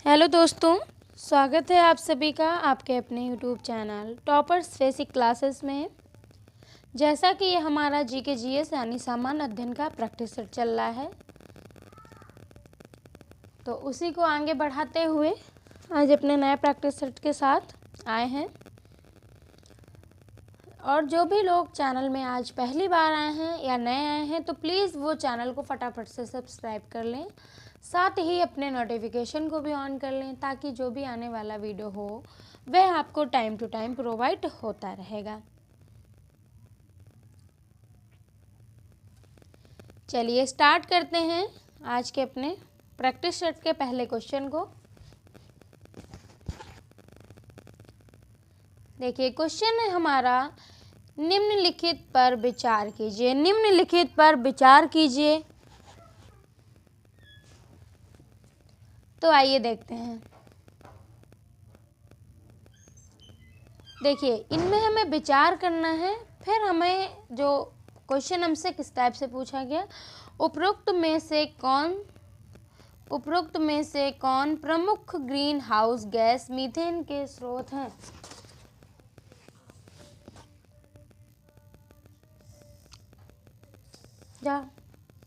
Hello दोस्तों, स्वागत है आप सभी का आपके अपने YouTube channel toppers basic classes में। जैसा कि ये हमारा जीके जीएस यानी सामान्य अध्ययन का प्रैक्टिस सेट चल रहा है, तो उसी को आगे बढ़ाते हुए आज अपने नए प्रैक्टिस सेट के साथ आए हैं। और जो भी लोग चैनल में आज पहली बार आए हैं या नए आए हैं, तो प्लीज़ वो चैनल को फटाफट से सब्सक्राइब कर लें, साथ ही अपने नोटिफिकेशन को भी ऑन कर लें ताकि जो भी आने वाला वीडियो हो वह आपको टाइम टू टाइम प्रोवाइड होता रहेगा। चलिए स्टार्ट करते हैं आज के अपने प्रैक्टिस सेट के पहले क्वेश्चन को। देखिए, क्वेश्चन है हमारा, निम्नलिखित पर विचार कीजिए। निम्नलिखित पर विचार कीजिए। तो आइए देखते हैं। देखिए, इनमें हमें विचार करना है। फिर हमें जो क्वेश्चन हमसे किस टाइप से पूछा गया, उपरोक्त में से कौन प्रमुख ग्रीन हाउस गैस मीथेन के स्रोत हैं।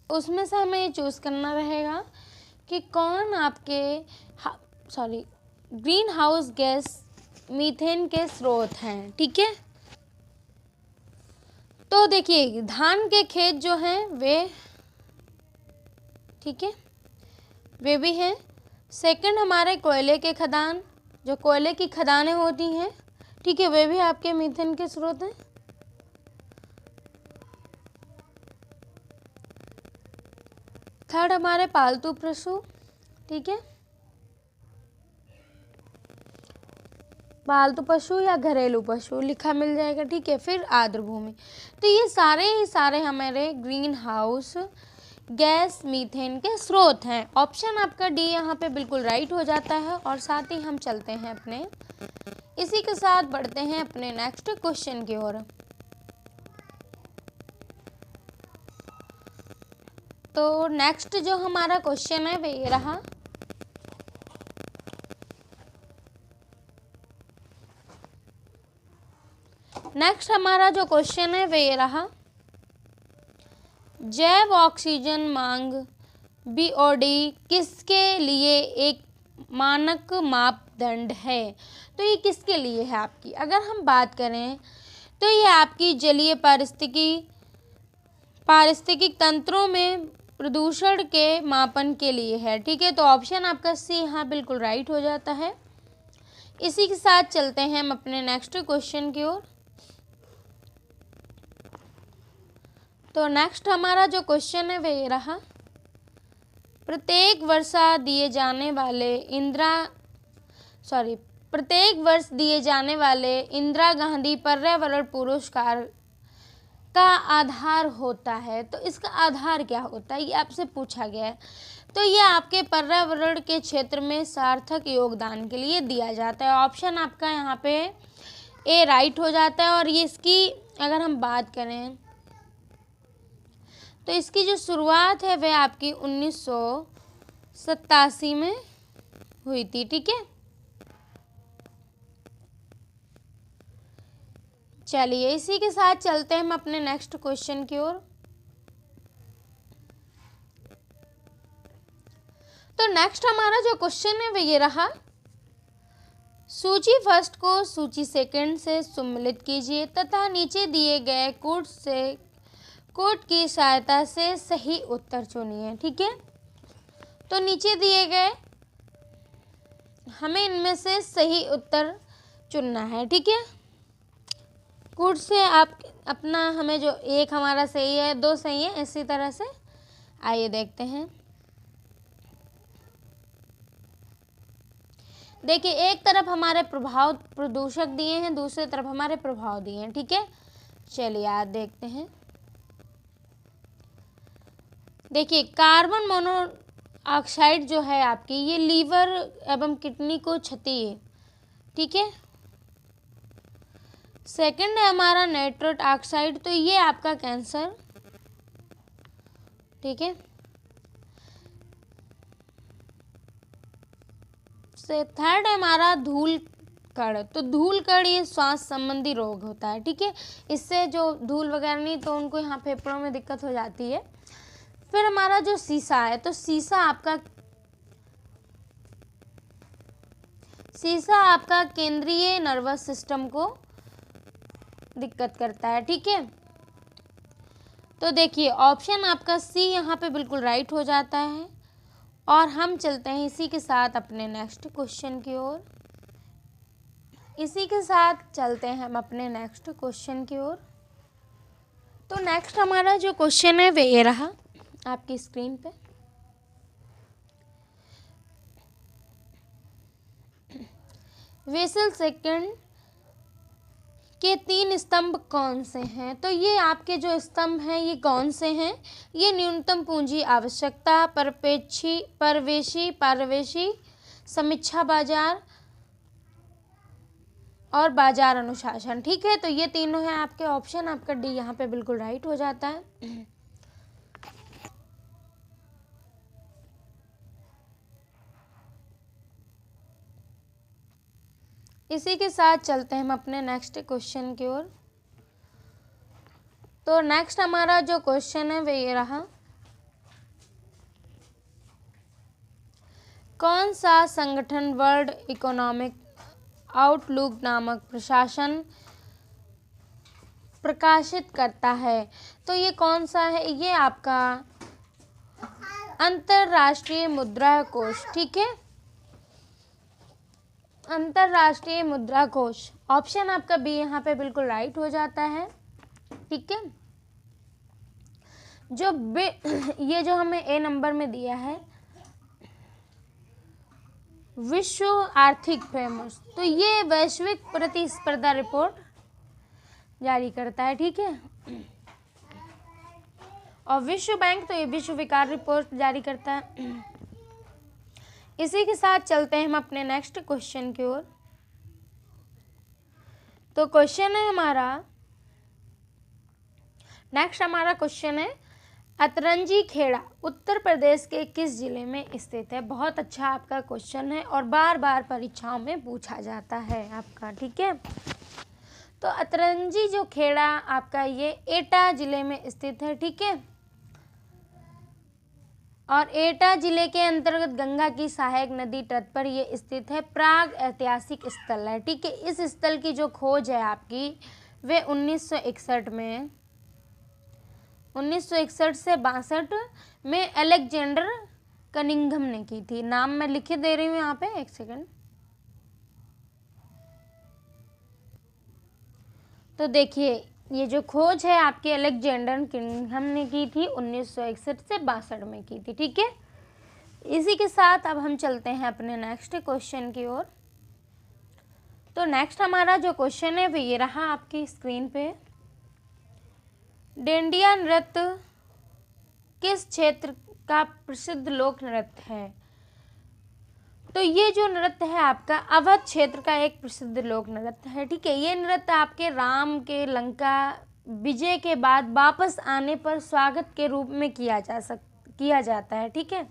उसमें से हमें ये चूज करना रहेगा कि कौन आपके ग्रीन हाउस गैस मीथेन के स्रोत हैं। ठीक है, तो देखिए धान के खेत जो हैं वे, ठीक है, वे भी हैं। सेकंड हमारे कोयले के खदान, जो कोयले की खदानें होती हैं, ठीक है, वे भी आपके मीथेन के स्रोत हैं। थर्ड हमारे पालतू पशु, ठीक है, पालतू पशु या घरेलू पशु लिखा मिल जाएगा। ठीक है, फिर आर्द्र भूमि। तो ये सारे हमारे ग्रीन हाउस गैस मीथेन के स्रोत हैं। ऑप्शन आपका डी यहाँ पे बिल्कुल राइट हो जाता है। और साथ ही हम चलते हैं अपने, इसी के साथ बढ़ते हैं अपने नेक्स्ट क्वेश्चन की ओर। तो नेक्स्ट जो हमारा क्वेश्चन है वह ये रहा। नेक्स्ट हमारा जो क्वेश्चन है वह ये रहा, जैव ऑक्सीजन मांग बीओडी किसके लिए एक मानक मापदंड है। तो ये किसके लिए है आपकी, अगर हम बात करें तो ये आपकी जलीय पारिस्थितिक तंत्रों में प्रदूषण के मापन के लिए है। ठीक है, तो ऑप्शन आपका सी यहाँ बिल्कुल राइट हो जाता है। इसी के साथ चलते हैं हम अपने नेक्स्ट क्वेश्चन की ओर। तो नेक्स्ट हमारा जो क्वेश्चन है वह ये रहा, प्रत्येक वर्ष दिए जाने वाले इंदिरा गांधी पर्यावरण पुरस्कार का आधार होता है। तो इसका आधार क्या होता है, ये आपसे पूछा गया है। तो ये आपके पर्यावरण के क्षेत्र में सार्थक योगदान के लिए दिया जाता है। ऑप्शन आपका यहाँ पे ए राइट हो जाता है। और ये इसकी अगर हम बात करें तो इसकी जो शुरुआत है वह आपकी 1987 में हुई थी। ठीक है, चलिए इसी के साथ चलते हैं हम अपने नेक्स्ट क्वेश्चन की ओर। तो नेक्स्ट हमारा जो क्वेश्चन है वह ये रहा, सूची फर्स्ट को सूची सेकंड से सम्मिलित कीजिए तथा नीचे दिए गए कोड की सहायता से सही उत्तर चुनिए। ठीक है, तो नीचे दिए गए हमें इनमें से सही उत्तर चुनना है। ठीक है, कोड से आप अपना, हमें जो एक हमारा सही है, दो सही है, इसी तरह से आइए देखते हैं। देखिए, एक तरफ हमारे प्रदूषक दिए हैं, दूसरी तरफ हमारे प्रभाव दिए हैं। ठीक है, चलिए आज देखते हैं। देखिए, कार्बन मोनोऑक्साइड जो है आपकी, ये लीवर एवं किडनी को क्षति है। ठीक है, सेकंड है हमारा नाइट्रोस ऑक्साइड, तो ये आपका कैंसर। ठीक है, से थर्ड है हमारा धूलकण। तो धूलकण ये श्वास संबंधी रोग होता है, ठीक है। इससे जो धूल वगैरह नहीं तो उनको यहाँ फेफड़ों में दिक्कत हो जाती है। फिर हमारा जो शीशा है, तो शीशा आपका केंद्रीय नर्वस सिस्टम को दिक्कत करता है, ठीक है। तो देखिए ऑप्शन आपका सी यहाँ पे बिल्कुल राइट हो जाता है। और हम चलते हैं इसी के साथ अपने नेक्स्ट क्वेश्चन की ओर। तो नेक्स्ट हमारा जो क्वेश्चन है वे ये रहा आपकी स्क्रीन पे। वेसल सेकंड के 3 स्तंभ कौन से हैं? तो ये आपके जो स्तंभ हैं ये कौन से हैं? ये न्यूनतम पूंजी आवश्यकता, पारवेशी, समीक्षा बाजार और बाजार अनुशासन, ठीक है। तो ये तीनों हैं आपके ऑप्शन। आपका डी यहाँ पे बिल्कुल राइट हो जाता है। इसी के साथ चलते हैं हम अपने नेक्स्ट क्वेश्चन की ओर। तो नेक्स्ट हमारा जो क्वेश्चन है वे ये रहा। कौन सा संगठन वर्ल्ड इकोनॉमिक आउटलुक नामक प्रशासन प्रकाशित करता है? तो ये कौन सा है? ये आपका अंतरराष्ट्रीय मुद्रा कोष, ठीक है। अंतरराष्ट्रीय मुद्रा कोष ऑप्शन आपका बी यहाँ पे बिल्कुल राइट हो जाता है, ठीक है। ये जो हमें ए नंबर में दिया है विश्व आर्थिक फेमस, तो ये वैश्विक प्रतिस्पर्धा रिपोर्ट जारी करता है, ठीक है। और विश्व बैंक तो ये विश्व विकार रिपोर्ट जारी करता है। इसी के साथ चलते हैं हम अपने नेक्स्ट क्वेश्चन की ओर। तो क्वेश्चन है नेक्स्ट हमारा क्वेश्चन है अतरंजी खेड़ा उत्तर प्रदेश के किस जिले में स्थित है? बहुत अच्छा आपका क्वेश्चन है और बार बार परीक्षाओं में पूछा जाता है आपका, ठीक है। तो अतरंजी जो खेड़ा आपका ये एटा जिले में स्थित है, ठीक है। और एटा जिले के अंतर्गत गंगा की सहायक नदी तट पर ये स्थित है। प्राग ऐतिहासिक स्थल है, ठीक है। इस स्थल की जो खोज है आपकी वे 1961 में 1961 से 62 में अलेक्जेंडर कनिंघम ने की थी। नाम मैं लिखे दे रही हूँ यहाँ पे, एक सेकंड। तो देखिए ये जो खोज है आपके अलेक्जेंडर कनिंघम ने की थी 1961 से 62 में की थी, ठीक है। इसी के साथ अब हम चलते हैं अपने नेक्स्ट क्वेश्चन की ओर। तो नेक्स्ट हमारा जो क्वेश्चन है वो ये रहा आपकी स्क्रीन पे। डांडिया नृत्य किस क्षेत्र का प्रसिद्ध लोक नृत्य है? तो ये जो नृत्य है आपका अवध क्षेत्र का एक प्रसिद्ध लोक नृत्य है, ठीक है। ये नृत्य आपके राम के लंका विजय के बाद वापस आने पर स्वागत के रूप में किया जाता है, ठीक है।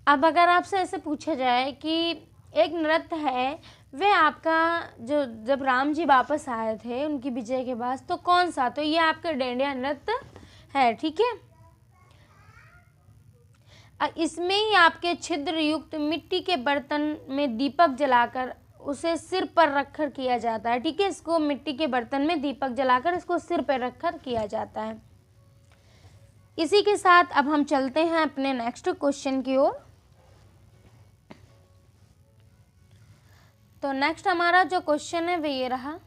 अब अगर आपसे ऐसे पूछा जाए कि एक नृत्य है वह आपका जो जब राम जी वापस आए थे उनकी विजय के बाद, तो कौन सा? तो ये आपका डांडिया नृत्य है, ठीक है। इसमें ही आपके छिद्र युक्त मिट्टी के बर्तन में दीपक जलाकर उसे सिर पर रखकर किया जाता है, ठीक है। इसको मिट्टी के बर्तन में दीपक जलाकर इसको सिर पर रखकर किया जाता है। इसी के साथ अब हम चलते हैं अपने नेक्स्ट क्वेश्चन की ओर। तो नेक्स्ट हमारा जो क्वेश्चन है वो ये रहा।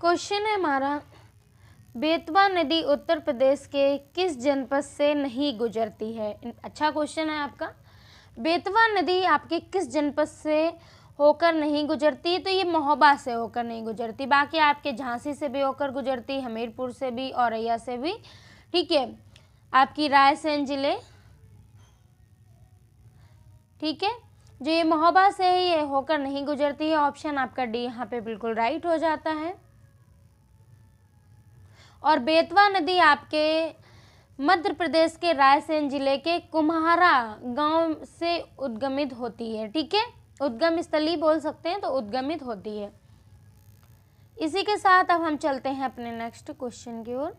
क्वेश्चन है हमारा बेतवा नदी उत्तर प्रदेश के किस जनपद से नहीं गुजरती है? अच्छा क्वेश्चन है आपका। बेतवा नदी आपके किस जनपद से होकर नहीं गुजरती? तो ये महोबा से होकर नहीं गुजरती, बाकी आपके झांसी से भी होकर गुजरती, हमीरपुर से भी, औरैया से भी, ठीक है। आपकी रायसेन जिले, ठीक है, जो ये महोबा से है ये होकर नहीं गुजरती है। ऑप्शन आपका डी यहाँ पे बिल्कुल राइट हो जाता है। और बेतवा नदी आपके मध्य प्रदेश के रायसेन जिले के कुम्हारा गांव से उद्गमित होती है। ठीक है, उद्गम स्थली बोल सकते हैं, तो उद्गमित होती है। इसी के साथ अब हम चलते हैं अपने नेक्स्ट क्वेश्चन की ओर।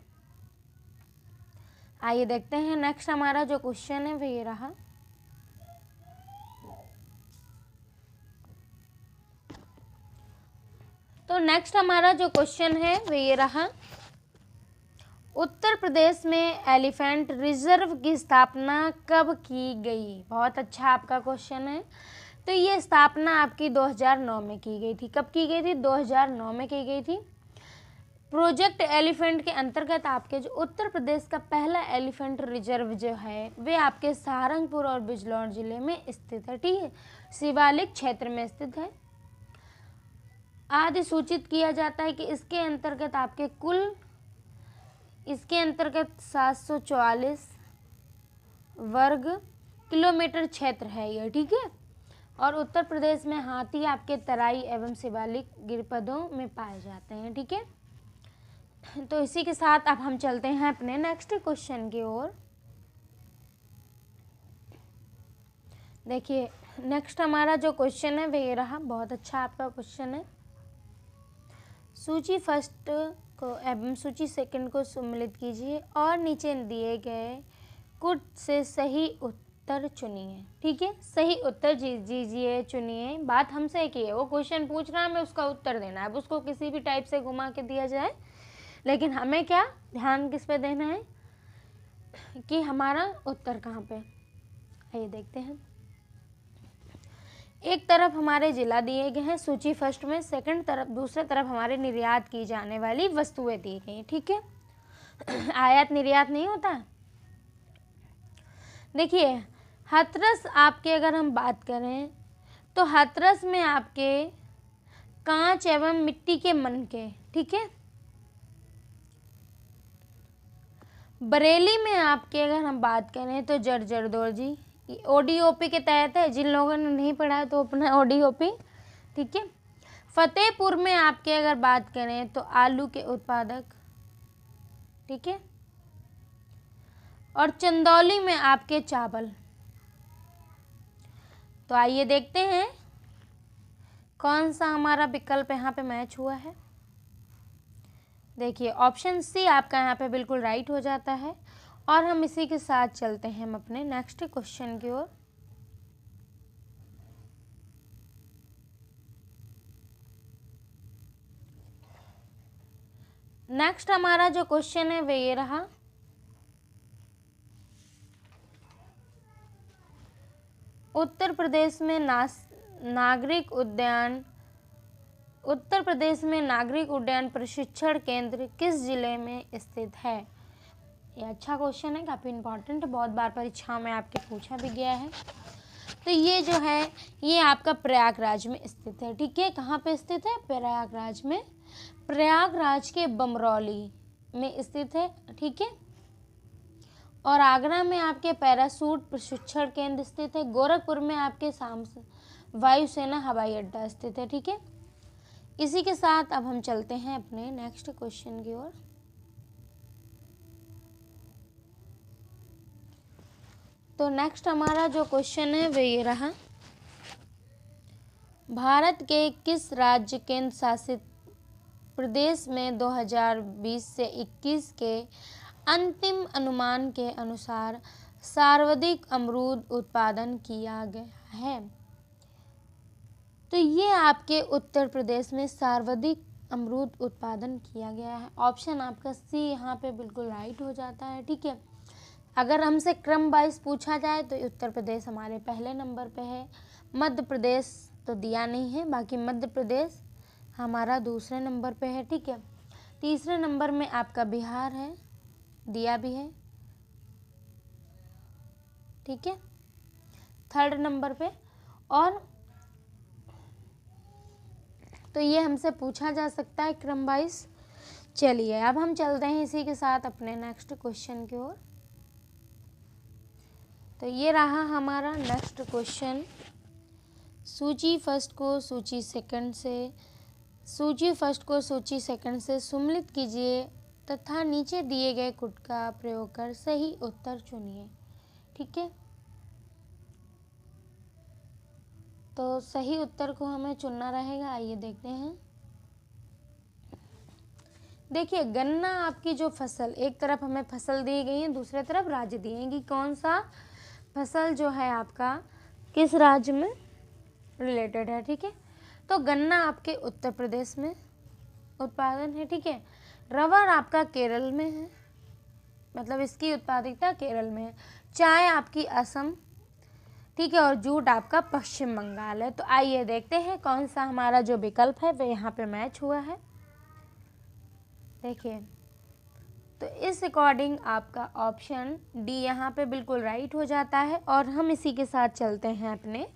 आइए देखते हैं नेक्स्ट हमारा जो क्वेश्चन है वो ये रहा। तो नेक्स्ट हमारा जो क्वेश्चन है वो ये रहा। उत्तर प्रदेश में एलिफेंट रिजर्व की स्थापना कब की गई? बहुत अच्छा आपका क्वेश्चन है। तो ये स्थापना आपकी 2009 में की गई थी। कब की गई थी? 2009 में की गई थी। प्रोजेक्ट एलिफेंट के अंतर्गत आपके जो उत्तर प्रदेश का पहला एलिफेंट रिजर्व जो है वे आपके सहारनपुर और बिजनौर जिले में स्थित है। ठीक है, शिवालिक क्षेत्र में स्थित है। आदि सूचित किया जाता है कि इसके अंतर्गत आपके कुल 744 वर्ग किलोमीटर क्षेत्र है ये। ठीक है, और उत्तर प्रदेश में हाथी आपके तराई एवं शिवालिक गिरपदों में पाए जाते हैं। ठीक है, तो इसी के साथ अब हम चलते हैं अपने नेक्स्ट क्वेश्चन की ओर। देखिए नेक्स्ट हमारा जो क्वेश्चन है वह रहा। बहुत अच्छा आपका क्वेश्चन है। सूची फर्स्ट को एवं सूची सेकंड को सम्मिलित कीजिए और नीचे दिए गए कुछ से सही उत्तर चुनिए। ठीक है, सही उत्तर दीजिए, चुनिए। बात हमसे की है, वो क्वेश्चन पूछ रहा है, हमें उसका उत्तर देना है। अब उसको किसी भी टाइप से घुमा के दिया जाए, लेकिन हमें क्या ध्यान किस पे देना है कि हमारा उत्तर कहाँ पे। आइए देखते हैं। एक तरफ हमारे जिला दिए गए हैं सूची फर्स्ट में, सेकंड तरफ दूसरे तरफ हमारे निर्यात की जाने वाली वस्तुएं दी गई। ठीक है, आयात निर्यात नहीं होता। देखिए हाथरस आपके अगर हम बात करें तो हाथरस में आपके कांच एवं मिट्टी के मनके। ठीक है, बरेली में आपके अगर हम बात करें तो जरदोजी ओडीओपी के तहत है। जिन लोगों ने नहीं पढ़ा है तो अपना ओडीओपी। ठीक है, फतेहपुर में आपके अगर बात करें तो आलू के उत्पादक। ठीक है, और चंदौली में आपके चावल। तो आइए देखते हैं कौन सा हमारा विकल्प यहाँ पे मैच हुआ है। देखिए ऑप्शन सी आपका यहाँ पे बिल्कुल राइट हो जाता है। और हम इसी के साथ चलते हैं हम अपने नेक्स्ट क्वेश्चन की ओर। नेक्स्ट हमारा जो क्वेश्चन है वह ये रहा। उत्तर प्रदेश में नागरिक उड्डयन प्रशिक्षण केंद्र किस जिले में स्थित है? ये अच्छा क्वेश्चन है, काफ़ी इम्पोर्टेंट, बहुत बार परीक्षाओं में आपके पूछा भी गया है। तो ये जो है ये आपका प्रयागराज में स्थित है। ठीक है, कहाँ पे स्थित है? प्रयागराज में, प्रयागराज के बमरौली में स्थित है। ठीक है, और आगरा में आपके पैराशूट प्रशिक्षण केंद्र स्थित है। गोरखपुर में आपके वायुसेना हवाई अड्डा स्थित है। ठीक है, इसी के साथ अब हम चलते हैं अपने नेक्स्ट क्वेश्चन की ओर। तो नेक्स्ट हमारा जो क्वेश्चन है वो ये रहा। भारत के किस राज्य केंद्र शासित प्रदेश में 2020 से 21 के अंतिम अनुमान के अनुसार सर्वाधिक अमरूद उत्पादन किया गया है? तो ये आपके उत्तर प्रदेश में सर्वाधिक अमरूद उत्पादन किया गया है। ऑप्शन आपका सी यहाँ पे बिल्कुल राइट हो जाता है। ठीक है, अगर हमसे क्रम वाइज पूछा जाए तो उत्तर प्रदेश हमारे पहले नंबर पे है, मध्य प्रदेश तो दिया नहीं है, बाकी मध्य प्रदेश हमारा दूसरे नंबर पे है। ठीक है, तीसरे नंबर में आपका बिहार है, दिया भी है। ठीक है, थर्ड नंबर पे। और तो ये हमसे पूछा जा सकता है क्रम वाइज। चलिए अब हम चलते हैं इसी के साथ अपने नेक्स्ट क्वेश्चन की ओर। तो ये रहा हमारा नेक्स्ट क्वेश्चन। सूची फर्स्ट को सूची सेकंड से सम्मिलित कीजिए तथा नीचे दिए गए कोड का प्रयोग कर सही उत्तर चुनिए। ठीक है, तो सही उत्तर को हमें चुनना रहेगा। आइए देखते हैं। देखिए, गन्ना आपकी जो फसल, एक तरफ हमें फसल दी गई है, दूसरी तरफ राज्य दिए हैं कि कौन सा फसल जो है आपका किस राज्य में रिलेटेड है। ठीक है, तो गन्ना आपके उत्तर प्रदेश में उत्पादन है। ठीक है, रबर आपका केरल में है, मतलब इसकी उत्पादकता केरल में है। चाय आपकी असम, ठीक है, और जूट आपका पश्चिम बंगाल है। तो आइए देखते हैं कौन सा हमारा जो विकल्प है वह यहाँ पे मैच हुआ है। देखिए, तो इस अकॉर्डिंग आपका ऑप्शन डी यहाँ पे बिल्कुल राइट हो जाता है। और हम इसी के साथ चलते हैं अपने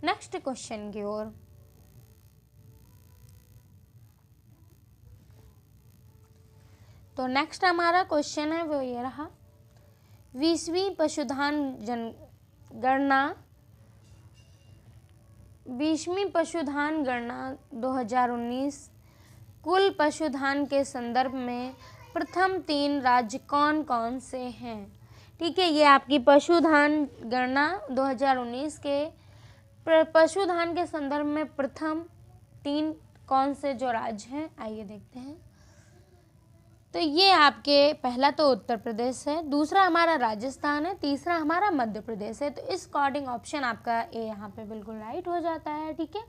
नेक्स्ट क्वेश्चन की ओर। तो नेक्स्ट हमारा क्वेश्चन है वो ये रहा, 20वीं पशुधन गणना 2019 कुल पशुधन के संदर्भ में प्रथम 3 राज्य कौन कौन से हैं। ठीक है, ये आपकी पशुधन गणना 2019 के पशुधन के संदर्भ में प्रथम 3 कौन से जो राज्य हैं, आइए देखते हैं। तो ये आपके पहला तो उत्तर प्रदेश है, दूसरा हमारा राजस्थान है, तीसरा हमारा मध्य प्रदेश है। तो इस अकॉर्डिंग ऑप्शन आपका ए यहाँ पे बिल्कुल राइट हो जाता है। ठीक है,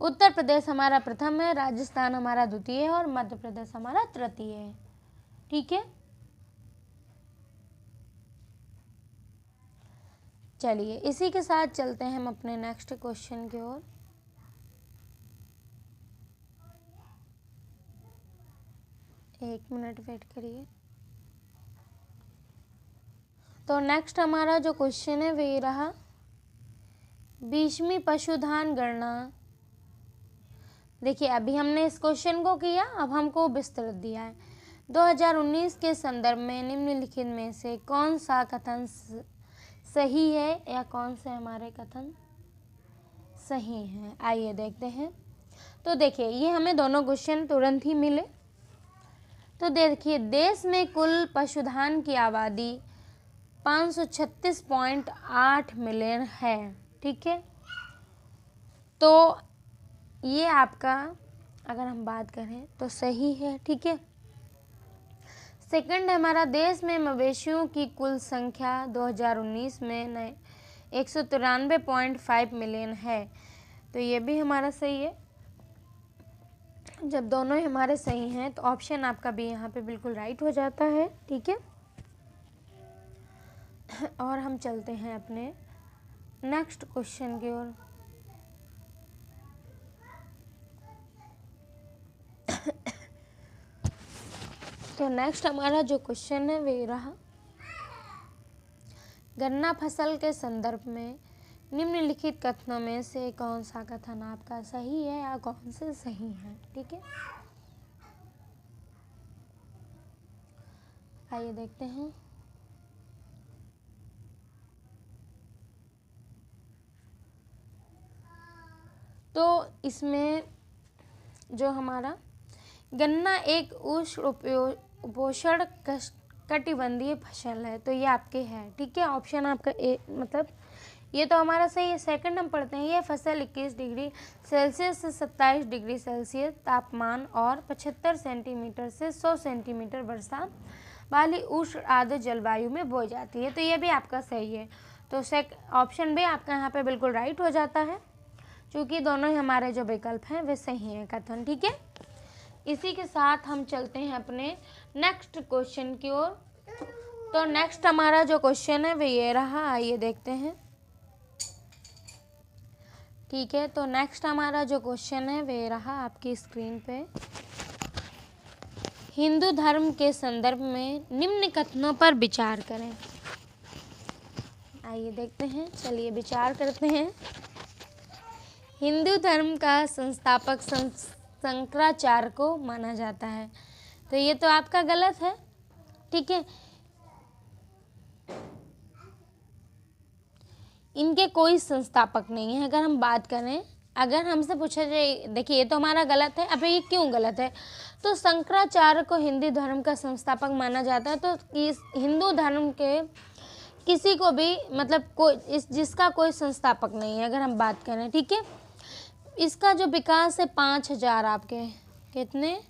उत्तर प्रदेश हमारा प्रथम है, राजस्थान हमारा द्वितीय है और मध्य प्रदेश हमारा तृतीय है। ठीक है, चलिए इसी के साथ चलते हैं हम अपने नेक्स्ट क्वेश्चन की ओर। एक मिनट वेट करिए। तो नेक्स्ट हमारा जो क्वेश्चन है वही रहा, 20वीं पशुधन गणना। देखिए, अभी हमने इस क्वेश्चन को किया, अब हमको विस्तृत दिया है। 2019 के संदर्भ में निम्नलिखित में से कौन सा कथन सही है या कौन से हमारे कथन सही हैं, आइए देखते हैं। तो देखिए, ये हमें दोनों क्वेश्चन तुरंत ही मिले। तो देखिए, देश में कुल पशुधन की आबादी 536.8 मिलियन है। ठीक है, तो ये आपका अगर हम बात करें तो सही है। ठीक है, सेकंड हमारा देश में मवेशियों की कुल संख्या 2019 में 193.5 मिलियन है। तो ये भी हमारा सही है। जब दोनों ही हमारे सही हैं तो ऑप्शन आपका भी यहाँ पे बिल्कुल राइट हो जाता है। ठीक है, और हम चलते हैं अपने नेक्स्ट क्वेश्चन की ओर। तो नेक्स्ट हमारा जो क्वेश्चन है वही रहा, गन्ना फसल के संदर्भ में निम्नलिखित कथनों में से कौन सा कथन आपका सही है या कौन से सही है। ठीक है, आइए देखते हैं। तो इसमें जो हमारा गन्ना एक उष्ण उपोष्ण कटिबंधीय फसल है, तो ये आपके है। ठीक है, ऑप्शन आपका ए, मतलब ये तो हमारा सही है। सेकंड हम पढ़ते हैं, ये फसल 21 डिग्री सेल्सियस से 27 डिग्री सेल्सियस तापमान और 75 सेंटीमीटर से 100 सेंटीमीटर वर्षा वाली उष्ण आर्द्र जलवायु में बोई जाती है। तो ये भी आपका सही है। तो ऑप्शन भी आपका यहाँ पे बिल्कुल राइट हो जाता है, क्योंकि दोनों ही हमारे जो विकल्प हैं वे सही हैं कथन। ठीक है, इसी के साथ हम चलते हैं अपने नेक्स्ट क्वेश्चन की ओर। तो नेक्स्ट हमारा जो क्वेश्चन है वो ये रहा, आइए देखते हैं। ठीक है, तो नेक्स्ट हमारा जो क्वेश्चन है वे रहा आपकी स्क्रीन पे, हिंदू धर्म के संदर्भ में निम्न कथनों पर विचार करें। आइए देखते हैं, चलिए विचार करते हैं। हिंदू धर्म का संस्थापक शंकराचार्य को माना जाता है, तो ये तो आपका गलत है। ठीक है, इनके कोई संस्थापक नहीं है। अगर हम बात करें, अगर हमसे पूछा जाए, देखिए ये तो हमारा गलत है, अब ये क्यों गलत है, तो शंकराचार्य को हिंदू धर्म का संस्थापक माना जाता है। तो इस हिंदू धर्म के किसी को भी मतलब कोई जिसका कोई संस्थापक नहीं है अगर हम बात करें, ठीक है। इसका जो विकास है 5000 आपके कितने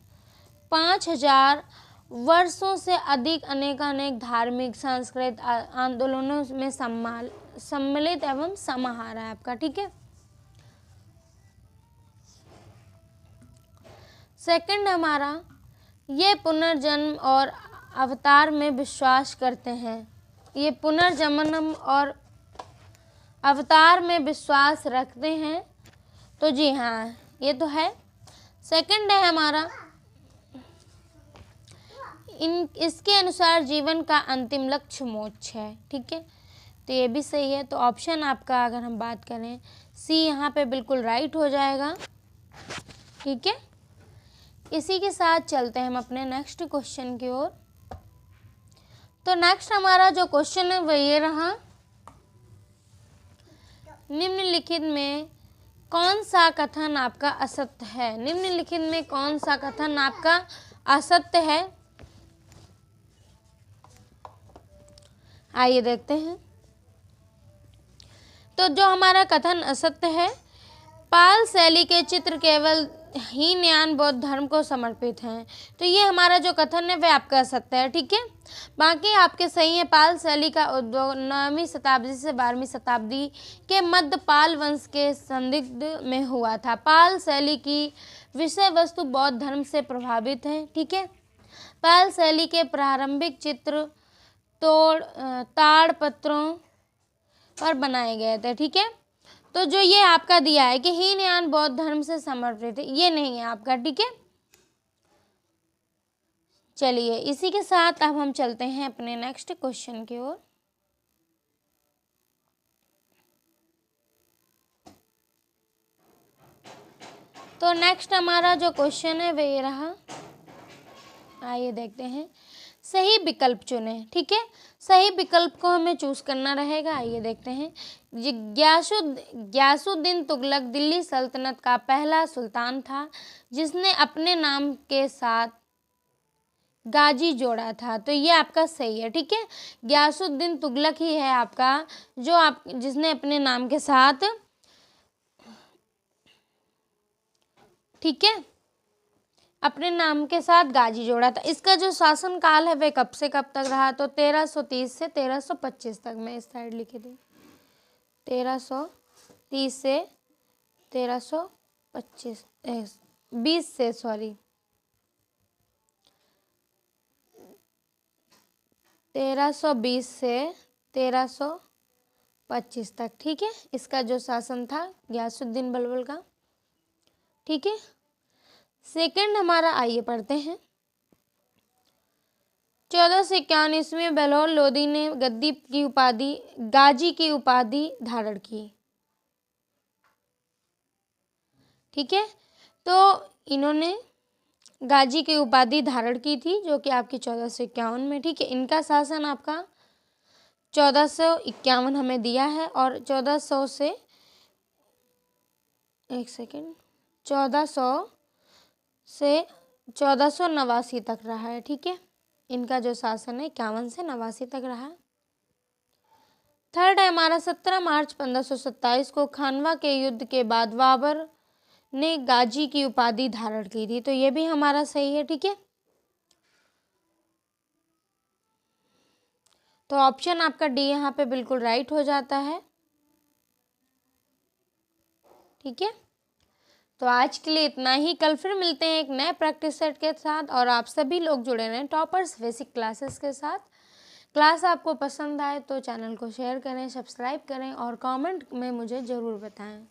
5000 वर्षों से अधिक अनेकानेक धार्मिक सांस्कृतिक आंदोलनों में सम्मिलित एवं समाहार है आपका, ठीक है। सेकंड हमारा, ये पुनर्जन्म और अवतार में विश्वास करते हैं। ये पुनर्जन्म और अवतार में विश्वास रखते हैं, तो जी हाँ ये तो है। सेकंड है हमारा, इसके अनुसार जीवन का अंतिम लक्ष्य मोक्ष है, ठीक है। तो ये भी सही है। तो ऑप्शन आपका अगर हम बात करें सी यहाँ पे बिल्कुल राइट हो जाएगा, ठीक है। इसी के साथ चलते हैं हम अपने नेक्स्ट क्वेश्चन की ओर। तो नेक्स्ट हमारा जो क्वेश्चन है वो ये रहा, निम्नलिखित में कौन सा कथन आपका असत्य है। निम्नलिखित में कौन सा कथन आपका असत्य है, आइए देखते हैं। तो जो हमारा कथन असत्य है, पाल शैली के चित्र केवल हीनयान बौद्ध धर्म को समर्पित हैं। तो ये हमारा जो कथन है वह आपका असत्य है, ठीक है। बाकी आपके सही है। पाल शैली का उद्भव 9वीं शताब्दी से 12वीं शताब्दी के मध्य पाल वंश के संदिग्ध में हुआ था। पाल शैली की विषय वस्तु बौद्ध धर्म से प्रभावित है, ठीक है। पाल शैली के प्रारंभिक चित्र ताड़ पत्रों पर बनाए गए थे, ठीक है। तो जो ये आपका दिया है कि हीनयान बौद्ध धर्म से समर्पित है, ये नहीं है आपका, ठीक है। चलिए इसी के साथ अब हम चलते हैं अपने नेक्स्ट क्वेश्चन की ओर। तो नेक्स्ट हमारा जो क्वेश्चन है वह ये रहा, आइए देखते हैं। सही विकल्प चुने, ठीक है। सही विकल्प को हमें चूज करना रहेगा। आइए देखते हैं। ग्यासुद्दीन तुगलक दिल्ली सल्तनत का पहला सुल्तान था जिसने अपने नाम के साथ गाजी जोड़ा था। तो ये आपका सही है, ठीक है। ग्यासुद्दीन तुगलक ही है आपका जो जिसने अपने नाम के साथ, ठीक है, अपने नाम के साथ गाजी जोड़ा था। इसका जो शासन काल है वह कब से कब तक रहा, तो 1330 से 1325 तक। मैं इस साइड लिखे दी 1330 से 1325 20 से 1320 से 1325 तक, ठीक है। इसका जो शासन था ग्यासुद्दीन बलबल का, ठीक है। सेकंड हमारा आइए पढ़ते हैं। 1451 ईस्वी में बेलोर लोदी ने गद्दी की उपाधि गाजी की उपाधि धारण की, ठीक है। तो इन्होंने गाजी की उपाधि धारण की थी जो कि आपकी 1451 में, ठीक है। इनका शासन आपका 1451 हमें दिया है और 1400 से 1400 से 1489 तक रहा है, ठीक है। इनका जो शासन है 51 से 89 तक रहा है। थर्ड है हमारा 17 मार्च 1527 को खानवा के युद्ध के बाद बाबर ने गाजी की उपाधि धारण की थी। तो ये भी हमारा सही है, ठीक है। तो ऑप्शन आपका डी यहाँ पे बिल्कुल राइट हो जाता है, ठीक है। तो आज के लिए इतना ही। कल फिर मिलते हैं एक नए प्रैक्टिस सेट के साथ और आप सभी लोग जुड़े रहें टॉपर्स बेसिक क्लासेस के साथ। क्लास आपको पसंद आए तो चैनल को शेयर करें, सब्सक्राइब करें और कमेंट में मुझे ज़रूर बताएं।